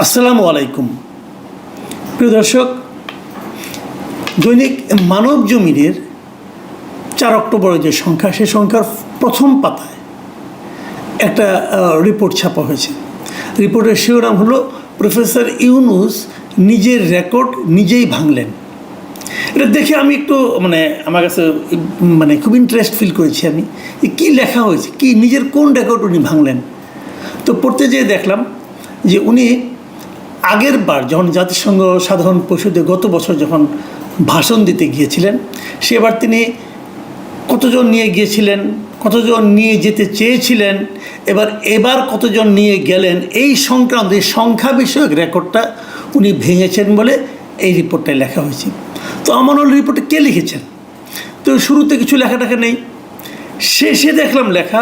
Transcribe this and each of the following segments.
আসসালামু আলাইকুম প্রিয় দর্শক, দৈনিক মানব জমিনের 4 অক্টোবরের যে সংখ্যা, সেই সংখ্যার প্রথম পাতায় একটা রিপোর্ট ছাপা হয়েছে। রিপোর্টের শিরোনাম হলো প্রফেসর ইউনূস নিজের রেকর্ড নিজেই ভাঙলেন। এটা দেখে আমি একটু আমার কাছে খুব ইন্টারেস্ট ফিল করেছি আমি, যে কী লেখা হয়েছে, কি নিজের কোন রেকর্ড উনি ভাঙলেন। তো পড়তে যেয়ে দেখলাম যে উনি আগের বার যখন জাতিসংঘ সাধারণ পরিষদে গত বছর যখন ভাষণ দিতে গিয়েছিলেন, সেবার তিনি কতজন নিয়ে গিয়েছিলেন, কতজন নিয়ে যেতে চেয়েছিলেন, এবার কতজন নিয়ে গেলেন, এই সংক্রান্ত এই সংখ্যা বিষয়ক রেকর্ডটা উনি ভেঙেছেন বলে এই রিপোর্টটায় লেখা হয়েছে। তো আমার রিপোর্টে কে লিখেছেন? তো শুরুতে কিছু লেখাটাকে নেই, শেষে দেখলাম লেখা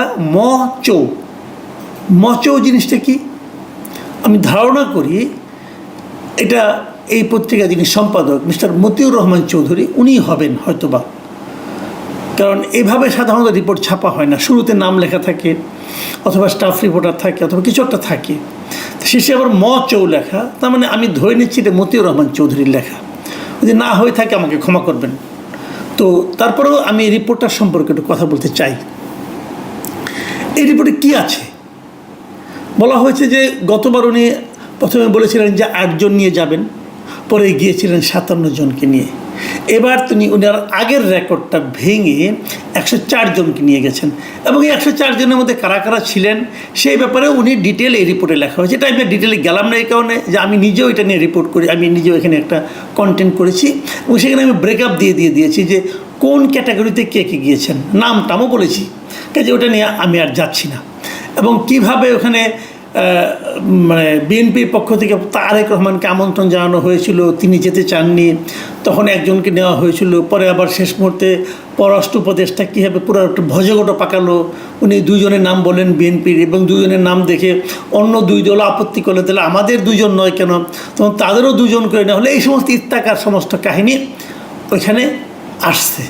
মচৌ জিনিসটা কি আমি ধারণা করি এটা এই পত্রিকা যিনি সম্পাদক মিস্টার মতিউর রহমান চৌধুরী, উনি হবেন হয়তোবা, কারণ এভাবে সাধারণত রিপোর্ট ছাপা হয় না। শুরুতে নাম লেখা থাকে, অথবা স্টাফ রিপোর্টার থাকে, অথবা কিছু একটা থাকে, শেষে আবার চৌ লেখা। তার মানে আমি ধরে নিচ্ছি এটা মতিউর রহমান চৌধুরীর লেখা। যদি না হয়ে থাকে আমাকে ক্ষমা করবেন। তো তারপরেও আমি এই রিপোর্টটার সম্পর্কে একটু কথা বলতে চাই। এই রিপোর্টে কি আছে বলা হয়েছে যে গতবার উনি প্রথমে বলেছিলেন যে 8 জন নিয়ে যাবেন, পরে গিয়েছিলেন 57 জনকে নিয়ে। এবার উনার আগের রেকর্ডটা ভেঙে 104 জনকে নিয়ে গেছেন, এবং এই 104 জনের মধ্যে কারা কারা ছিলেন সেই ব্যাপারে উনি ডিটেল এই রিপোর্টে লেখা হয়েছে। এটা আমি ডিটেলে গেলাম না এই কারণে যে আমি নিজেও এটা নিয়ে রিপোর্ট করি, আমি নিজেও এখানে একটা কন্টেন্ট করেছি, এবং সেখানে আমি ব্রেকআপ দিয়েছি যে কোন ক্যাটাগরিতে কে কে গিয়েছেন, নামটামও বলেছি, কাজে ওটা নিয়ে আমি আর যাচ্ছি না। এবং কিভাবে ওখানে বিএনপির পক্ষ থেকে তারেক রহমানকে আমন্ত্রণ জানানো হয়েছিল, তিনি যেতে চাননি, তখন একজনকে নেওয়া হয়েছিল, পরে আবার শেষ মুহূর্তে পররাষ্ট্র উপদেষ্টা কীভাবে পুরো একটা ভজগোটা পাকালো, উনি 2 জনের নাম বলেন বিএনপির, এবং 2 জনের নাম দেখে অন্য 2 দল আপত্তি করলে তাহলে আমাদের 2 জন নয় কেন, তখন তাদেরও 2 জন করে নেওয়া হলে, এই সমস্ত ইত্যাকার সমস্ত কাহিনী ওইখানে আসছে।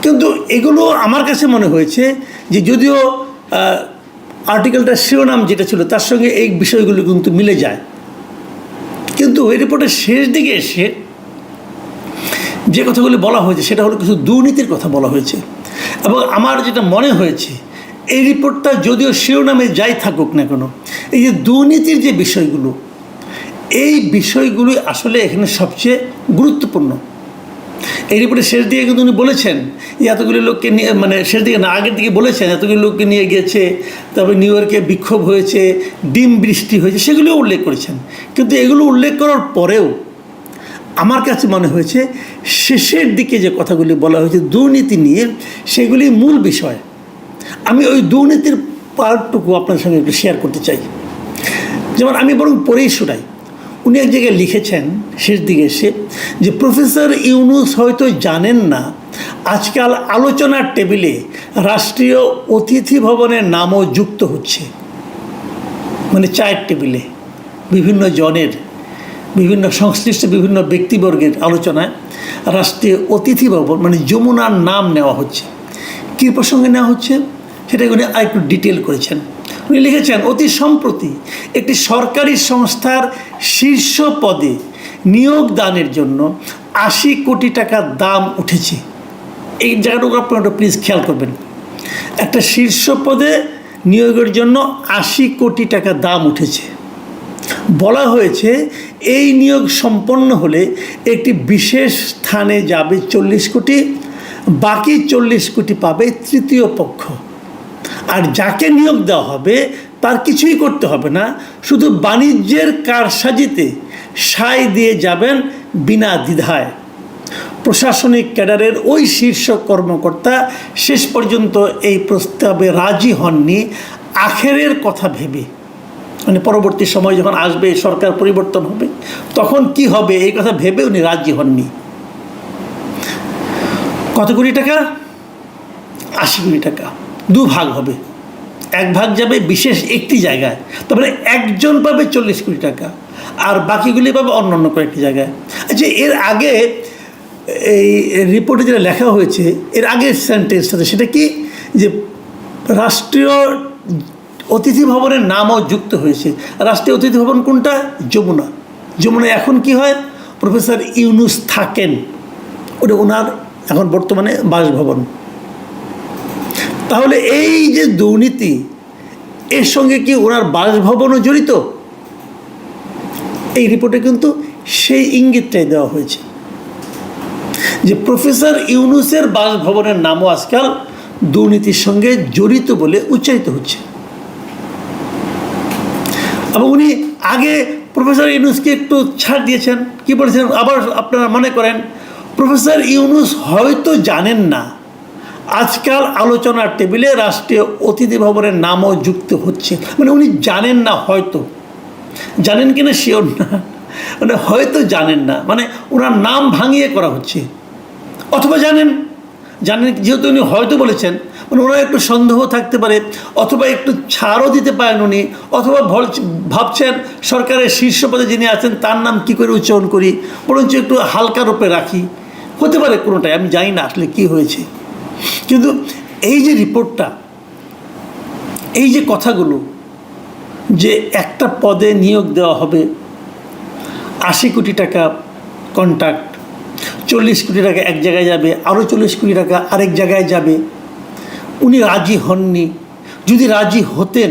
কিন্তু এগুলো আমার কাছে মনে হয়েছে যে যদিও আর্টিকেলটার শিরোনাম যেটা ছিল তার সঙ্গে এই বিষয়গুলো কিন্তু মিলে যায়, কিন্তু এই রিপোর্টের শেষ দিকে এসে যে কথাগুলি বলা হয়েছে সেটা হলো কিছু দুর্নীতির কথা বলা হয়েছে। এবং আমার যেটা মনে হয়েছে, এই রিপোর্টটা যদিও শিরোনামে যাই থাকুক না কেন, এই যে দুর্নীতির যে বিষয়গুলো, এই বিষয়গুলি আসলে এখানে সবচেয়ে গুরুত্বপূর্ণ। এই রিপোর্টের শেষ দিকে কিন্তু উনি বলেছেন যে এতগুলি লোককে নিয়ে, শেষ দিকে না আগের দিকে বলেছেন এতগুলি লোককে নিয়ে গিয়েছে, তারপরে নিউ ইয়র্কে বিক্ষোভ হয়েছে, ডিম বৃষ্টি হয়েছে, সেগুলিও উল্লেখ করেছেন। কিন্তু এগুলো উল্লেখ করার পরেও আমার কাছে মনে হয়েছে শেষের দিকে যে কথাগুলি বলা হয়েছে দুর্নীতি নিয়ে, সেগুলি মূল বিষয়। আমি ওই দুর্নীতির পার্টটুকু আপনার সঙ্গে একটু শেয়ার করতে চাই। যেমন আমি বরং পড়েই শোনাই। উনি এক জায়গায় লিখেছেন শেষ দিকে এসে যে প্রফেসর ইউনূস হয়তো জানেন না আজকাল আলোচনার টেবিলে রাষ্ট্রীয় অতিথি ভবনের নামও যুক্ত হচ্ছে। চায়ের টেবিলে বিভিন্ন জনের, বিভিন্ন সংশ্লিষ্ট বিভিন্ন ব্যক্তিবর্গের আলোচনায় রাষ্ট্রীয় অতিথি ভবন যমুনার নাম নেওয়া হচ্ছে। কী প্রসঙ্গে নেওয়া হচ্ছে সেটা উনি আরেকটু ডিটেল করেছেন। উনি লিখেছেন, অতি সম্প্রতি একটি সরকারি সংস্থার শীর্ষ পদে নিয়োগ দানের জন্য 80 কোটি টাকার দাম উঠেছে। এই জায়গাটুকু আপনারা প্লিজ খেয়াল করবেন। একটা শীর্ষ পদে নিয়োগের জন্য 80 কোটি টাকা দাম উঠেছে। বলা হয়েছে এই নিয়োগ সম্পন্ন হলে একটি বিশেষ স্থানে যাবে 40 কোটি, বাকি 40 কোটি পাবে তৃতীয় পক্ষ। আর যাকে নিয়োগ দেওয়া হবে তার কিছুই করতে হবে না, শুধু বাণিজ্যের কারসাজিতে সায় দিয়ে যাবেন বিনা দ্বিধায়। প্রশাসনিক ক্যাডারের ওই শীর্ষ কর্মকর্তা শেষ পর্যন্ত এই প্রস্তাবে রাজি হননি আখেরের কথা ভেবে। পরবর্তী সময় যখন আসবে, সরকার পরিবর্তন হবে, তখন কি হবে এই কথা ভেবে উনি রাজি হননি। কত কোটি টাকা? 80 কোটি টাকা। 2 ভাগ হবে, 1 ভাগ যাবে বিশেষ একটি জায়গায়, তারপরে একজন পাবে 40 কোটি টাকা, আর বাকিগুলি পাবে অন্য কয়েকটি জায়গায়। আচ্ছা, এর আগে এই রিপোর্টে যেটা লেখা হয়েছে, এর আগের সেন্টেন্সটা সেটা কি, যে রাষ্ট্রীয় অতিথি ভবনের নামও যুক্ত হয়েছে। রাষ্ট্রীয় অতিথি ভবন কোনটা? যমুনা। যমুনায় এখন কি হয়? প্রফেসর ইউনূস থাকেন, ওটা ওনার এখন বর্তমানে বাসভবন। তাহলে এই যে দুর্নীতি, এর সঙ্গে কি ওনার বাসভবনও জড়িত? এই রিপোর্টে কিন্তু সেই ইঙ্গিতটাই দেওয়া হয়েছে যে প্রফেসর ইউনূসের বাসভবনের নামও আজকাল দুর্নীতির সঙ্গে জড়িত বলে উচ্চারিত হচ্ছে। এবং উনি আগে প্রফেসর ইউনূসকে একটু ছাড় দিয়েছেন, কি বলেছেন আবার আপনারা মনে করেন, প্রফেসর ইউনূস হয়তো জানেন না আজকাল আলোচনার টেবিলে রাষ্ট্রীয় অতিথি ভবনের নামও যুক্ত হচ্ছে। মানে উনি জানেন না, হয়তো জানেন কিনা শিওর না, মানে হয়তো জানেন না, মানে ওনার নাম ভাঙিয়ে করা হচ্ছে। অথবা জানেন যেহেতু উনি হয়তো বলেছেন, মানে ওনার একটু সন্দেহ থাকতে পারে, অথবা একটু ছাড়ও দিতে পারেন উনি, অথবা ভাবছেন সরকারের শীর্ষ পদে যিনি আছেন তার নাম কী করে উচ্চারণ করি, বরঞ্চ একটু হালকা রূপে রাখি, হতে পারে কোনোটাই, আমি জানি না আসলে কী হয়েছে। কিন্তু এই যে রিপোর্টটা, এই যে কথাগুলো, যে একটা পদে নিয়োগ দেওয়া হবে, 80 কোটি টাকা কন্ট্রাক্ট, 40 কোটি টাকা এক জায়গায় যাবে, আরও 40 কোটি টাকা আরেক জায়গায় যাবে, উনি রাজি হননি। যদি রাজি হতেন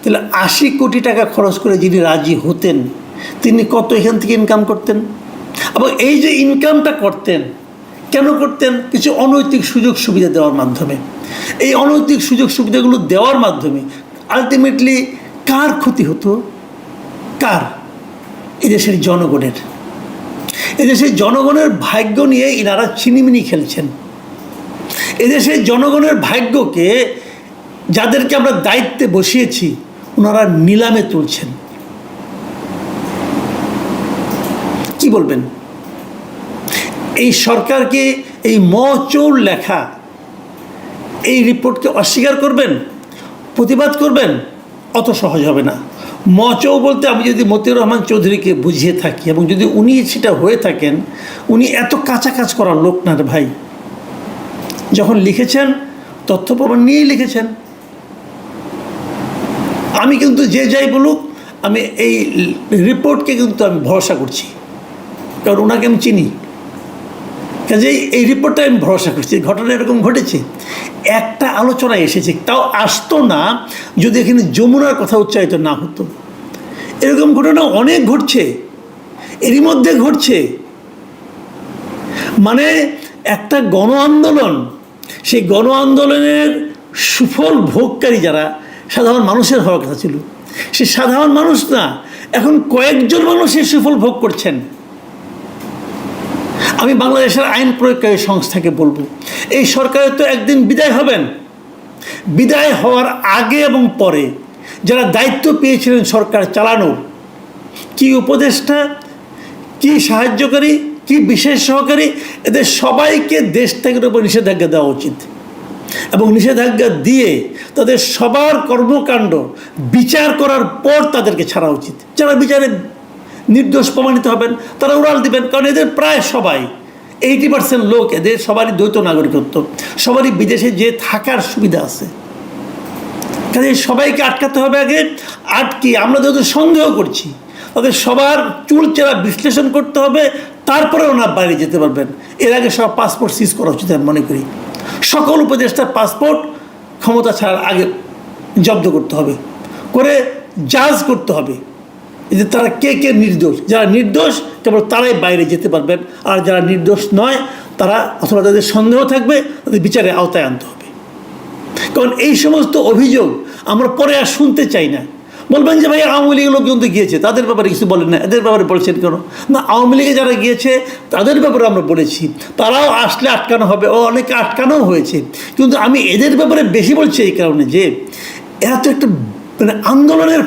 তাহলে 80 কোটি টাকা খরচ করে যিনি রাজি হতেন তিনি কত এখান থেকে ইনকাম করতেন? এবং এই যে ইনকামটা করতেন, কেন করতেন? কিছু অনৈতিক সুযোগ সুবিধা দেওয়ার মাধ্যমে। এই অনৈতিক সুযোগ সুবিধাগুলো দেওয়ার মাধ্যমে আলটিমেটলি কার ক্ষতি হতো? কার? এদেশের জনগণের। এদেশের জনগণের ভাগ্য নিয়ে ইনারা ছিনিমিনি খেলছেন। এদেশের জনগণের ভাগ্যকে যাদেরকে আমরা দায়িত্বে বসিয়েছি ওনারা নিলামে তুলছেন। কি বলবেন? এই সরকারকে এই মচৌর লেখা এই রিপোর্টকে অস্বীকার করবেন, প্রতিবাদ করবেন? অত সহজ হবে না। মচৌ বলতে আমি যদি মতিউর রহমান চৌধুরীকে বুঝিয়ে থাকি, এবং যদি উনি সেটা হয়ে থাকেন, উনি এত কাঁচা কাজ করার লোক না রে ভাই। যখন লিখেছেন তথ্য প্রমাণ নিয়েই লিখেছেন। আমি কিন্তু যে যাই বলুক, আমি এই রিপোর্টকে কিন্তু আমি ভরসা করছি, কারণ ওনাকে আমি চিনি। কাজেই এই রিপোর্টটা আমি ভরসা করছি। ঘটনা এরকম ঘটেছে, একটা আলোচনায় এসেছে, তাও আসতো না যদি এখানে যমুনার কথা উচ্চারিত না হতো। এরকম ঘটনা অনেক ঘটছে, এরই মধ্যে ঘটছে। মানে একটা গণ আন্দোলন, সেই গণ আন্দোলনের সুফল ভোগকারী যারা সাধারণ মানুষের হওয়ার কথা ছিল, সে সাধারণ মানুষ না, এখন কয়েকজন মানুষ এই সুফল ভোগ করছেন। আমি বাংলাদেশের আইন প্রয়োগকারী সংস্থাকে বলবো, এই সরকারের তো একদিন বিদায় হবেন। বিদায় হওয়ার আগে এবং পরে যারা দায়িত্ব পেয়েছিলেন সরকার চালানোর, কি উপদেষ্টা, কি সাহায্যকারী, কি বিশেষ সহকারী, এদের সবাইকে দেশ ত্যাগের উপর নিষেধাজ্ঞা দেওয়া উচিত। এবং নিষেধাজ্ঞা দিয়ে তাদের সবার কর্মকাণ্ড বিচার করার পর তাদেরকে ছাড়া উচিত। যারা বিচারে নির্দোষ প্রমাণিত হবেন তারা উড়াল দিবেন, কারণ এদের প্রায় সবাই 80% লোক, এদের সবারই দ্বৈত নাগরিকত্ব, সবারই বিদেশে যে থাকার সুবিধা আছে। কাজে সবাইকে আটকাতে হবে আগে। আটকে আমরা যাদের সন্দেহ করছি তাদের সবার চুলচেরা বিশ্লেষণ করতে হবে, তারপরে ওনার বাইরে যেতে পারবেন। এর আগে সব পাসপোর্ট সিজ করা উচিত আমি মনে করি। সকল উপদেষ্টার পাসপোর্ট ক্ষমতা ছাড়ার আগে জব্দ করতে হবে, করে জাজ করতে হবে যে তারা কে কে নির্দোষ। যারা নির্দোষ কেবল তারাই বাইরে যেতে পারবেন, আর যারা নির্দোষ নয় তারা, অথবা তাদের সন্দেহ থাকবে, তাদের বিচারের আওতায় আনতে হবে। কারণ এই সমস্ত অভিযোগ আমরা পরে আর শুনতে চাই না। বলবেন যে ভাই আওয়ামী লীগের লোকজন তো গিয়েছে, তাদের ব্যাপারে কিছু বলেন না, এদের ব্যাপারে বলছেন কেন? না, আওয়ামী লীগে যারা গিয়েছে তাদের ব্যাপারে আমরা বলেছি, তারাও আসলে আটকানো হবে, ও অনেকে আটকানোও হয়েছে। কিন্তু আমি এদের ব্যাপারে বেশি বলছি এই কারণে যে এরা তো একটা মানে আন্দোলনের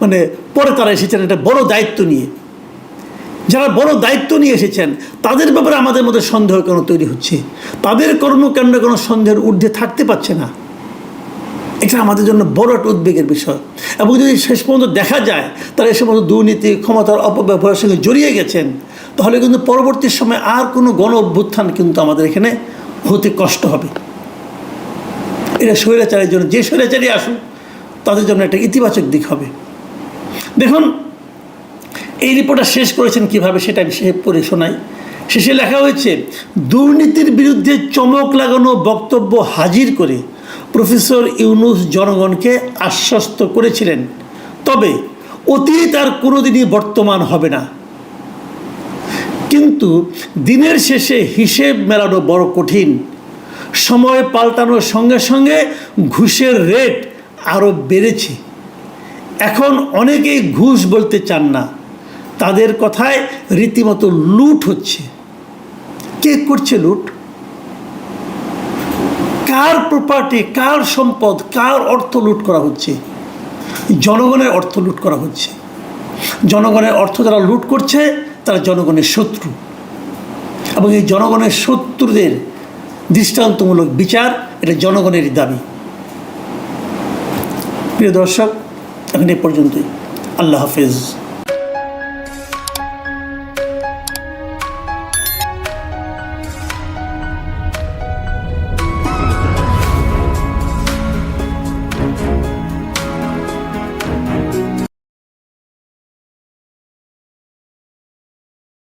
মানে পরে তারা এসেছেন একটা বড় দায়িত্ব নিয়ে। যারা বড় দায়িত্ব নিয়ে এসেছেন তাদের ব্যাপারে আমাদের মধ্যে সন্দেহ কেন তৈরি হচ্ছে? তাদের কর্মকাণ্ড কোনো সন্দেহের ঊর্ধ্বে থাকতে পারছে না। এটা আমাদের জন্য বড় একটা উদ্বেগের বিষয়। এবং যদি শেষ পর্যন্ত দেখা যায় তারা এই সমস্ত দুর্নীতি, ক্ষমতার অপব্যবহারের সঙ্গে জড়িয়ে গেছেন, তাহলে কিন্তু পরবর্তী সময় আর কোনো গণ অভ্যুত্থান কিন্তু আমাদের এখানে হতে কষ্ট হবে। এটা স্বৈরাচারের জন্য, যে স্বৈরাচারী আসুক তাদের জন্য একটা ইতিবাচক দিক হবে। দেখুন এই রিপোর্টটা শেষ করেছেন কিভাবে সেটা আমি পড়ে শোনাই। শেষে লেখা হয়েছে, দুর্নীতির বিরুদ্ধে চমক লাগানো বক্তব্য হাজির করে প্রফেসর ইউনূস জনগণকে আশ্বস্ত করেছিলেন, তবে অতীত আর কোনোদিনই বর্তমান হবে না। কিন্তু দিনের শেষে হিসেব মেলানো বড় কঠিন। সময় পাল্টানোর সঙ্গে সঙ্গে ঘুষের রেট আরও বেড়েছে। এখন অনেকেই ঘুষ বলতে চান না, তাদের কথায় রীতিমতো লুট হচ্ছে। কে করছে লুট? কার প্রপার্টি, কার সম্পদ, কার অর্থ লুট করা হচ্ছে? জনগণের অর্থ লুট করা হচ্ছে। জনগণের অর্থ যারা লুট করছে তারা জনগণের শত্রু, এবং এই জনগণের শত্রুদের দৃষ্টান্তমূলক বিচার এটা জনগণেরই দাবি। প্রিয় দর্শক, এখন এ পর্যন্তই। আল্লাহ হাফেজ।